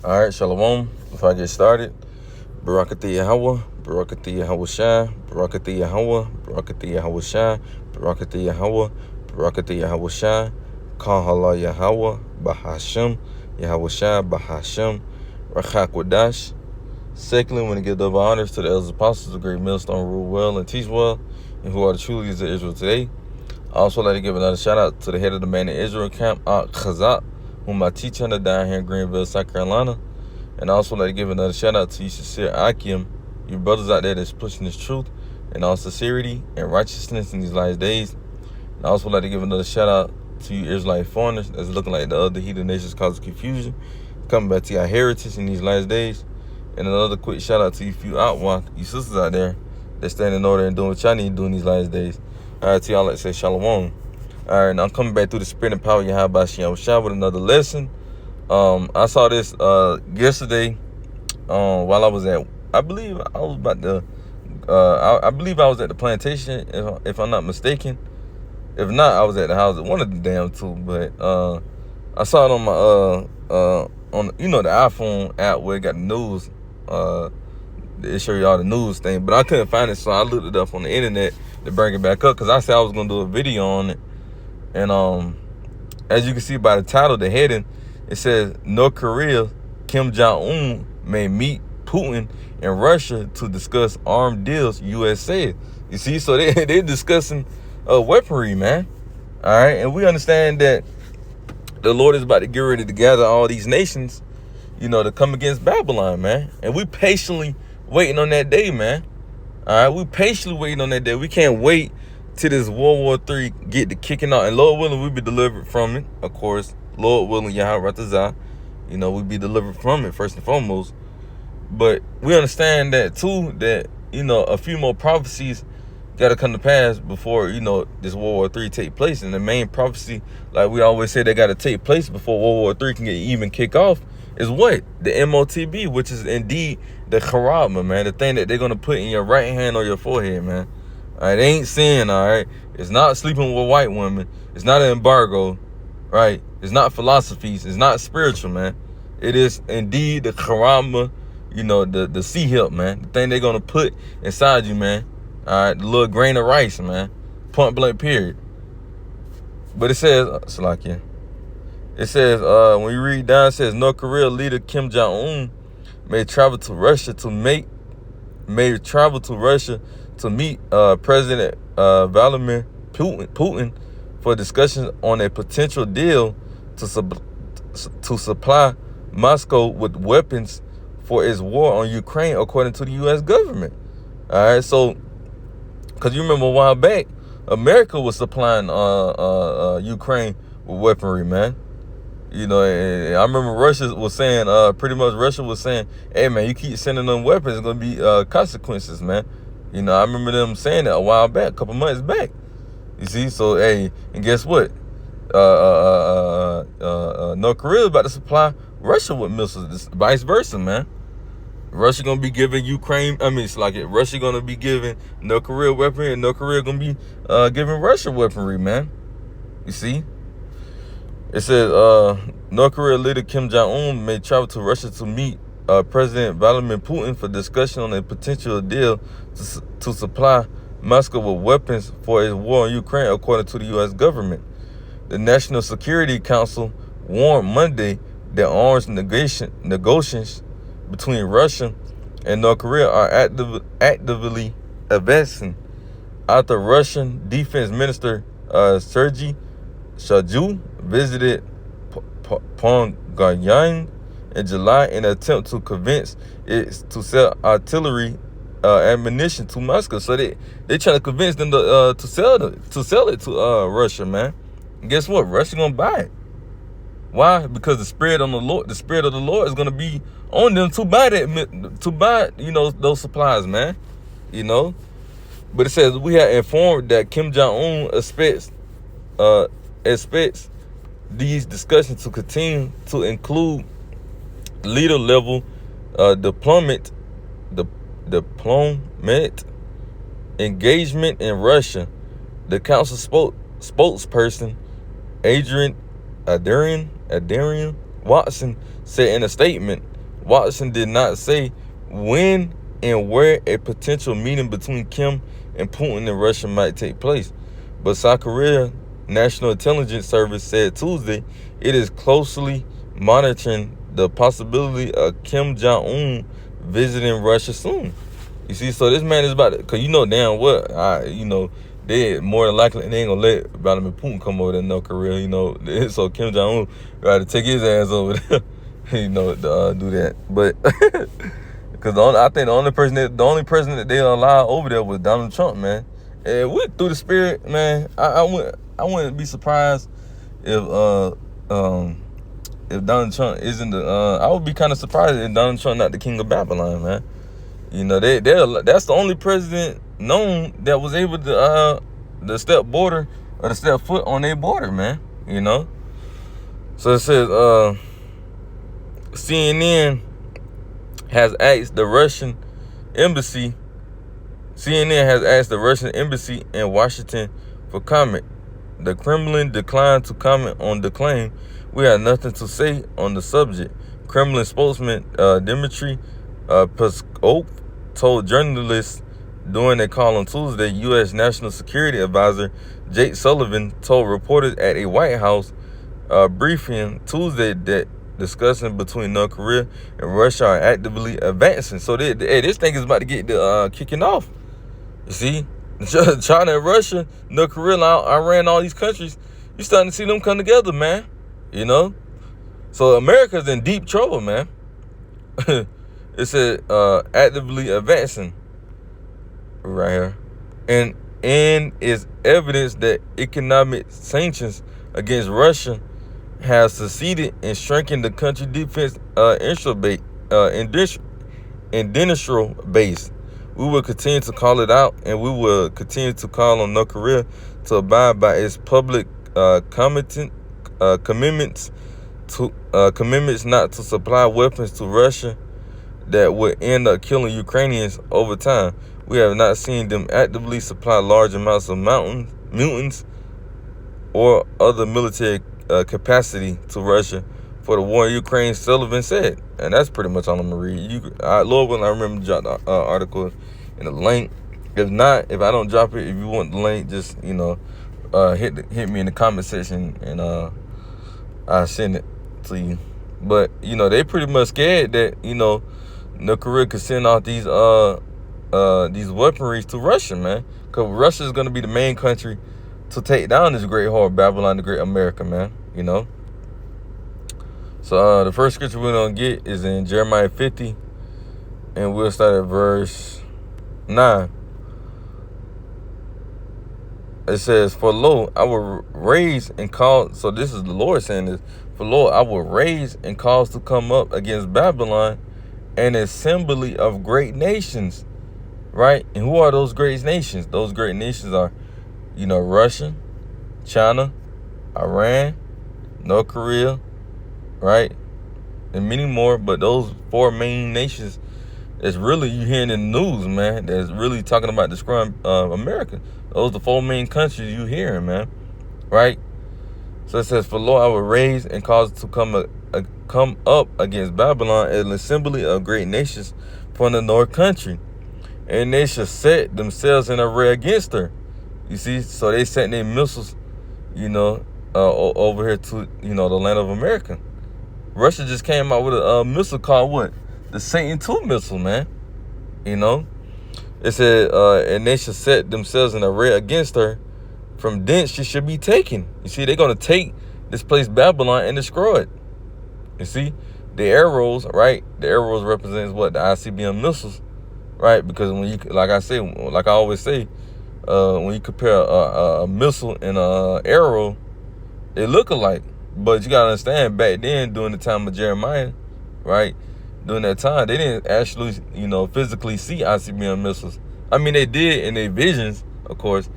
All right, Shalom. Before I get started, Barakati Yahweh, Barakati Yahweh Shai, Barakati Yahweh, Barakati Yahweh Shai, Barakati Yahweh, Barakati Yahweh Shai, Kahala Yahweh, Bahashem, Yahweh Shai, Bahashem, Rachak Wadash. Secondly, we want to give double honors to the elders apostles, the great millstone, rule well and teach well, and who are the true leaders of Israel today. I also like to give another shout out to the head of the Man in Israel camp, Chazak, whom I teach under down here in Greenville, South Carolina. And I also like to give another shout out to you, sincere Akim, you brothers out there that's pushing this truth and all sincerity and righteousness in these last days. And I also like to give another shout out to you Israelite foreigners that's looking like the other heathen nations causing confusion, coming back to your heritage in these last days. And another quick shout out to you few outwalk, you sisters out there that stand in order and doing what y'all need to do in these last days. All right, to y'all, let's say shalom. All right, now I'm coming back through the spirit and power of Yahweh Shem Shah with another lesson. I saw this yesterday while I was at, I believe I was about to, I believe I was at the plantation, if I'm not mistaken. If not, I was at the house, one of the damn two. But I saw it on my on the iPhone app where it got the news. It show you all the news thing, but I couldn't find it, so I looked it up on the internet to bring it back up because I said I was gonna do a video on it. And as you can see by the title, the heading, it says North Korea, Kim Jong-un may meet Putin in Russia to discuss armed deals, U.S. said. You see, so they're discussing weaponry, man. All right, and we understand that the Lord is about to get ready to gather all these nations, to come against Babylon, man. And we patiently waiting on that day, man. All right, we patiently waiting on that day. We can't wait till this World War III get to kicking out. And Lord willing, we be delivered from it, of course. Lord willing, Yahweh Ratazah, we be delivered from it first and foremost. But we understand that too, that, a few more prophecies got to come to pass before, this World War III take place. And the main prophecy, like we always say, they got to take place before World War III can even kick off is what? The MOTB, which is indeed the Charabah, man. The thing that they're going to put in your right hand or your forehead, man. All right, they ain't sin, all right? It's not sleeping with white women. It's not an embargo, right? It's not philosophies. It's not spiritual, man. It is indeed the Charabah, the sea hilt, man. The thing they're going to put inside you, man. All right, the little grain of rice, man. Point blank, period. But it says, Salakia. It says, when you read down, it says, North Korea leader Kim Jong-un may travel to Russia to meet President Vladimir Putin for discussions on a potential deal to supply Moscow with weapons for its war on Ukraine, according to the U.S. government. All right, so, because you remember a while back, America was supplying Ukraine with weaponry, man. And I remember Russia was saying, hey, man, you keep sending them weapons, it's going to be consequences, man. I remember them saying that a while back, a couple months back. You see, so, hey, and guess what? North Korea is about to supply Russia with missiles, vice versa, man. Russia going to be giving Russia going to be giving North Korea weaponry, and North Korea going to be giving Russia weaponry, man. You see? It says, North Korea leader Kim Jong-un may travel to Russia to meet President Vladimir Putin for discussion on a potential deal to supply Moscow with weapons for its war on Ukraine, according to the U.S. government. The National Security Council warned Monday that arms negotiations between Russia and North Korea are actively advancing after Russian Defense Minister Sergei Shoigu visited Pyongyang in July in an attempt to convince it to sell artillery ammunition to Moscow. So they trying to convince them to sell it to Russia, man. And guess what? Russia gonna buy it. Why? Because the spirit of the Lord is gonna be on them to buy those supplies, man. But it says we have informed that Kim Jong-un expects these discussions to continue to include leader-level diplomatic engagement in Russia. The council spokesperson Adrian Watson said in a statement Watson did not say when and where a potential meeting between Kim and Putin in Russia might take place. But South Korea National Intelligence Service said Tuesday it is closely monitoring the possibility of Kim Jong-un visiting Russia soon. You see, so this man is about to, because you know damn what, they more than likely, they ain't going to let Vladimir Putin come over to North Korea, so Kim Jong-un got to take his ass over there, to do that. But, because I think the only person that they allowed over there was Donald Trump, man. And we through the spirit, man, I wouldn't be surprised if Donald Trump isn't I would be kind of surprised if Donald Trump not the king of Babylon, man. That's the only president known that was able to step foot on their border, man. So it says CNN has asked the Russian embassy in Washington for comment. The Kremlin declined to comment on the claim. We have nothing to say on the subject. Kremlin spokesman Dmitry Peskov told journalists during a call on Tuesday. U.S. National Security Advisor Jake Sullivan told reporters at a White House briefing Tuesday that discussions between North Korea and Russia are actively advancing. So this thing is about to get kicking off. You see, China and Russia, North Korea, Iran, all these countries, you starting to see them come together, man. So America's in deep trouble, man. It said actively advancing right here, and is evidence that economic sanctions against Russia has succeeded in shrinking the country's defense industrial base. We will continue to call it out, and we will continue to call on North Korea to abide by its public commitments not to supply weapons to Russia that would end up killing Ukrainians over time. We have not seen them actively supply large amounts of mutants or other military capacity to Russia for the war in Ukraine, Sullivan said. And that's pretty much all I'm going to read. Lord willing, I remember to drop the article in the link. If not, if I don't drop it, if you want the link, just, hit me in the comment section, and I'll send it to you. But, they pretty much scared that, North Korea could send out these weaponries to Russia, man. Because Russia is going to be the main country to take down this great whore Babylon, the great America, man. So the first scripture we're going to get is in Jeremiah 50. And we'll start at verse 9. It says, for lo, I will raise and cause. So this is the Lord saying this. For lo, I will raise and cause to come up against Babylon an assembly of great nations. Right? And who are those great nations? Those great nations are, Russia, China, Iran, North Korea, right? And many more. But those four main nations that's really you hearing in the news, man, that's really talking about destroying America. Those are the four main countries you hearing, man. Right? So it says, for Lord, I will raise and cause to come up against Babylon an assembly of great nations from the north country. And they shall set themselves in array against her. You see, so they sent their missiles, over here to, the land of America. Russia just came out with a missile called what? The Satan II missile, man. It said, and they shall set themselves in array against her. From thence she should be taken. You see, they're going to take this place Babylon and destroy it. You see, the arrows, right? The arrows represents what? The ICBM missiles, right? Because when you, like I always say, when you compare a missile and a arrow, they look alike. But you got to understand, back then, during the time of Jeremiah, right? During that time, they didn't actually, physically see ICBM missiles. I mean, they did in their visions, of course.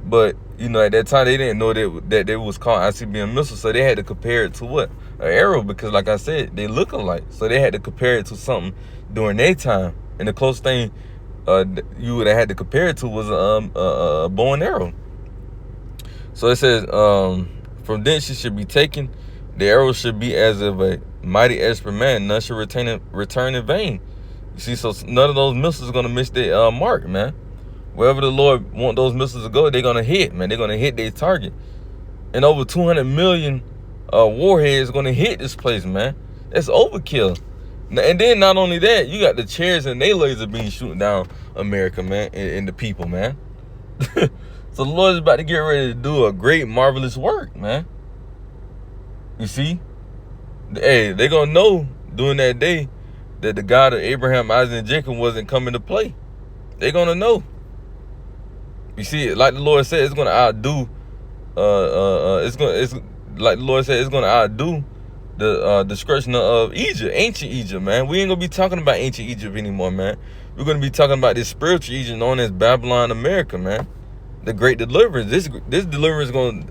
But, at that time, they didn't know that it was called ICBM missiles. So they had to compare it to what? An arrow. Because, like I said, they look alike. So they had to compare it to something during their time. And the closest thing you would have had to compare it to was a bow and arrow. So it says, from thence she should be taken. The arrow should be as of a mighty expert man, none shall return in vain. You see, so none of those missiles are going to miss their mark, man. Wherever the Lord want those missiles to go, they're going to hit, man. They're going to hit their target. And over 200 million warheads going to hit this place, man. That's overkill. And then not only that, you got the chariots and they laser beams shooting down America, man, and the people, man. So the Lord is about to get ready to do a great, marvelous work, man. You see? Hey, they're going to know during that day that the God of Abraham, Isaac, and Jacob wasn't coming to play. They're going to know. You see, like the Lord said, it's going to outdo, it's like the Lord said, it's going to outdo the destruction of Egypt, ancient Egypt, man. We ain't going to be talking about ancient Egypt anymore, man. We're going to be talking about this spiritual Egypt known as Babylon, America, man. The great deliverance. This deliverance is going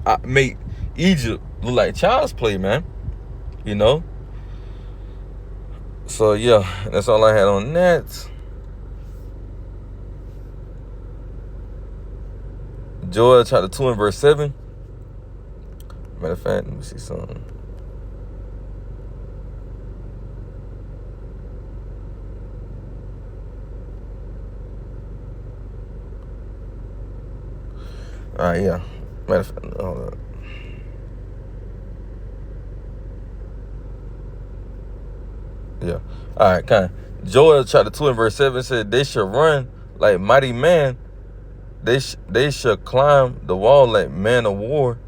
to make Egypt look like child's play, man. You know? So, yeah, that's all I had on that. Joel chapter 2 and verse 7. Matter of fact, let me see something. All right, yeah. Matter of fact, hold on. Yeah. All right, kind of. Joel chapter 2 and verse 7 said, they shall run like mighty man. They shall climb the wall like man of war,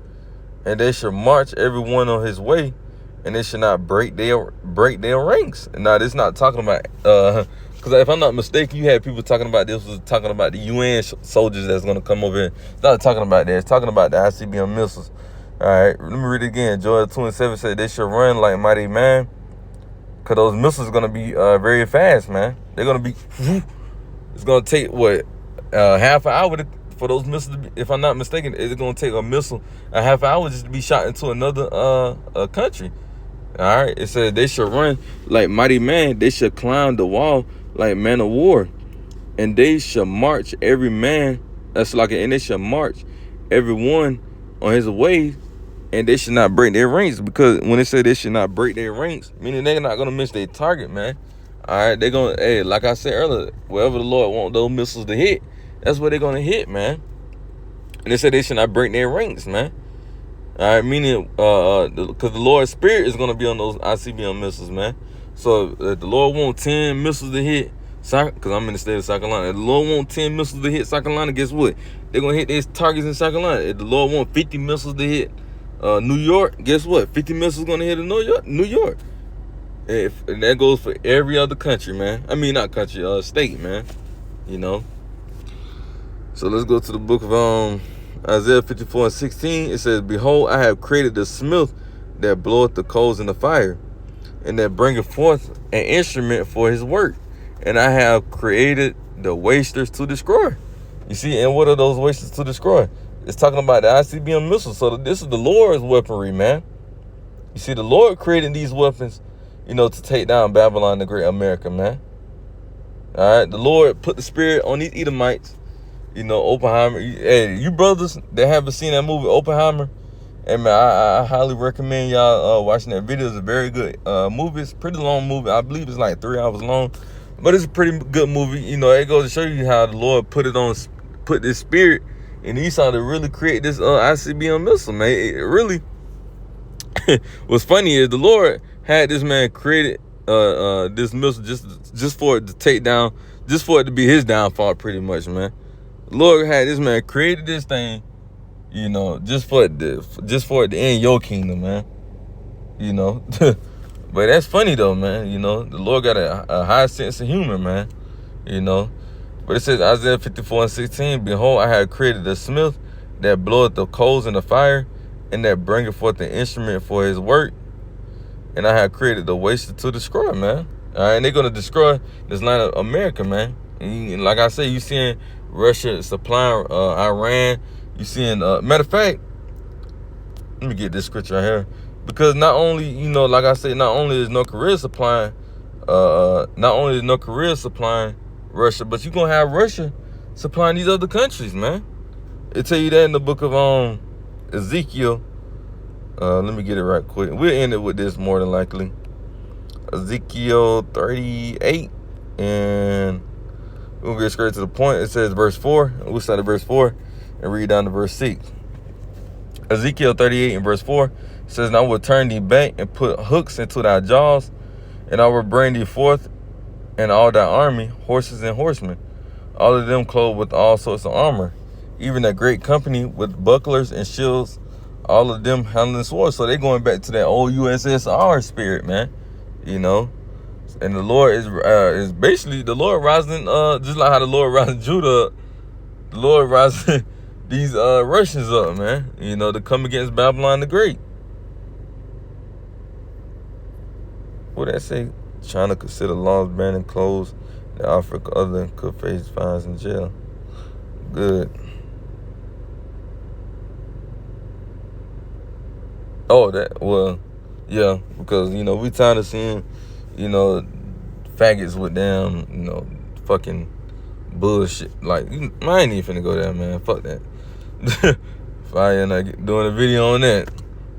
and they shall march everyone on his way, and they shall not break their ranks. Now, this is not talking about because if I'm not mistaken, you had people talking about this was talking about the UN soldiers that's going to come over here. It's not talking about that. It's talking about the ICBM missiles. All right, let me read it again. Joel 2 and 7 said, they shall run like mighty man. Because those missiles are going to be very fast, man. They're going to be, it's going to take, what, half an hour for those missiles to be, if I'm not mistaken, it's going to take a missile a half an hour just to be shot into another country. All right. It said they shall run like mighty man. They shall climb the wall like man of war. And they shall march every man. And they shall march everyone on his way. And they should not break their ranks, because when they say they should not break their ranks, meaning they're not going to miss their target, man. All right, they're going to, hey, like I said earlier, wherever the Lord wants those missiles to hit, that's where they're going to hit, man. And they said they should not break their ranks, man. All right, meaning, because the Lord's spirit is going to be on those ICBM missiles, man. So if the Lord wants 10 missiles to hit, because I'm in the state of South Carolina, if the Lord wants 10 missiles to hit South Carolina, guess what? They're going to hit these targets in South Carolina. If the Lord wants 50 missiles to hit New York, guess what? 50 missiles going to hit New York. And that goes for every other country, man. I mean, not country, state, man. You know. So let's go to the book of Isaiah 54 and 16. It says, behold, I have created the smith that bloweth the coals in the fire, and that bringeth forth an instrument for his work. And I have created the wasters to destroy. You see, and what are those wasters to destroy? It's talking about the ICBM missiles. So this is the Lord's weaponry, man. You see, the Lord created these weapons, you know, to take down Babylon, the great America, man. All right, the Lord put the spirit on these Edomites. You know, Oppenheimer. Hey, you brothers that haven't seen that movie, Oppenheimer, hey, man, I highly recommend y'all watching that video. It's a very good movie. It's a pretty long movie. I believe it's like 3 hours long. But it's a pretty good movie. You know, it goes to show you how the Lord put this spirit in Esau to really create this ICBM missile, man. It really, what's funny is the Lord had this man created this missile just for it to take down, just for it to be his downfall, pretty much, man. The Lord had this man created this thing, you know, just for it to end your kingdom, man. You know, but that's funny though, man. You know, the Lord got a high sense of humor, man. You know. But it says, Isaiah 54 and 16, behold, I have created the smith that bloweth the coals in the fire, and that bringeth forth the instrument for his work. And I have created the waster to destroy, man. All right, and they're going to destroy this land of America, man. And like I say, you seeing Russia supplying Iran. You seeing, matter of fact, let me get this scripture right here. Because not only, you know, like I say, not only is North Korea supplying Russia, but you're going to have Russia supplying these other countries, man. It tell you that in the book of Ezekiel Let me get it right quick. We'll end it with this more than likely. Ezekiel 38, and we'll get straight to the point. It says verse 4. We'll start at verse 4 and read down to verse 6. Ezekiel 38 and verse 4 says, "And I will turn thee back and put hooks into thy jaws, and I will bring thee forth and all thy army, horses and horsemen, all of them clothed with all sorts of armor, even a great company with bucklers and shields, all of them handling swords." So they're going back to that old USSR spirit, man. You know, and the Lord is basically the Lord rising, just like how the Lord rising Judah up, the Lord rising these Russians up, man. You know, to come against Babylon the Great. What did that say? China consider laws banning clothes that Africa other could face fines in jail. Good. Oh, yeah, because, you know, we tired of seeing, you know, faggots with them, you know, fucking bullshit. Like, I ain't even finna go there, man. Fuck that. If I end up doing a video on that.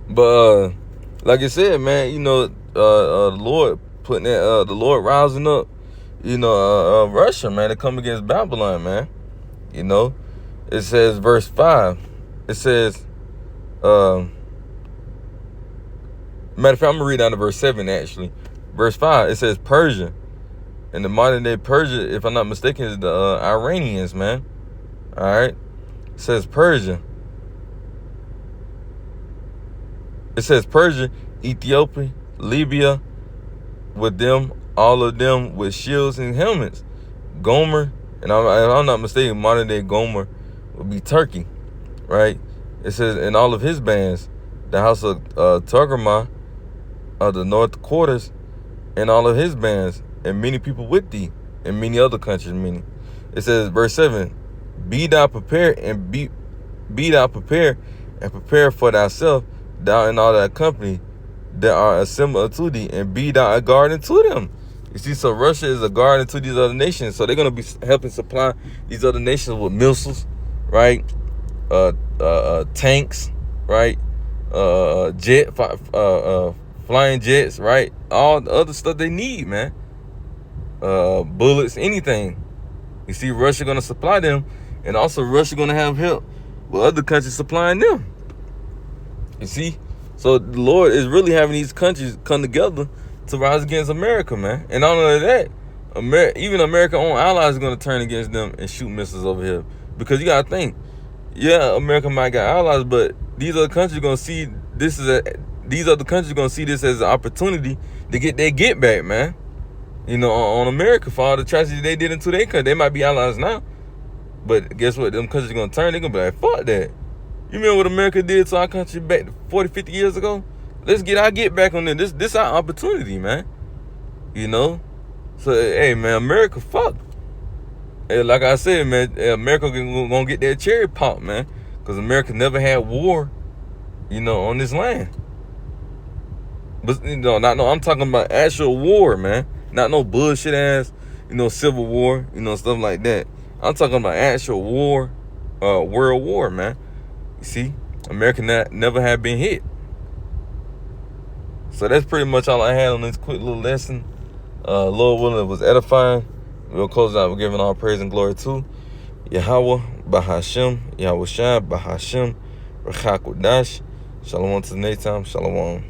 But, like I said, man, you know, the Lord putting that, the Lord rousing up, you know, Russia, man, to come against Babylon, man. You know, it says, verse 5, it says, matter of fact, I'm going to read down to verse 7, actually. Verse 5, it says Persia. And the modern day Persia, if I'm not mistaken, is the Iranians, man. All right? It says Persia. It says Persia, Ethiopia, Libya, with them, all of them with shields and helmets. Gomer, and if I'm not mistaken, modern day Gomer would be Turkey, right? It says, in all of his bands, the house of Togarmah, of the north quarters, and all of his bands, and many people with thee, and many other countries, many. It says, verse 7, be thou prepared and be thou prepared and prepare for thyself, thou and all thy company that are assembled unto thee, and be thou a guard unto them. You see, so Russia is a guard unto these other nations, so they're going to be helping supply these other nations with missiles, right? Tanks, right? Flying jets, right? All the other stuff they need, man. Bullets, anything. You see, Russia going to supply them, and also Russia going to have help with other countries supplying them. You see? So the Lord is really having these countries come together to rise against America, man. And not only that, even America's own allies are going to turn against them and shoot missiles over here. Because you got to think, yeah, America might got allies, but these other countries are going to see these other countries are going to see this as an opportunity to get their get back, man. You know, on America for all the tragedy they did into their country. They might be allies now, but guess what? Them countries are going to turn. They're going to be like, fuck that. You remember what America did to our country back 40, 50 years ago? Let's get our get back on this. This our opportunity, man. You know? So, hey, man, America, fuck. Hey, like I said, man, America going to get that cherry pop, man. Because America never had war, you know, on this land. But, you know, I'm talking about actual war, man. Not no bullshit ass, you know, civil war, you know, stuff like that. I'm talking about actual war, world war, man. You see, America never had been hit. So that's pretty much all I had on this quick little lesson. Lord willing, it was edifying. We'll close out with giving all praise and glory to Yahweh, Bahashem, Yahweh Shai, Bahashem, Rachakodash. Shalom to the nighttime. Shalom.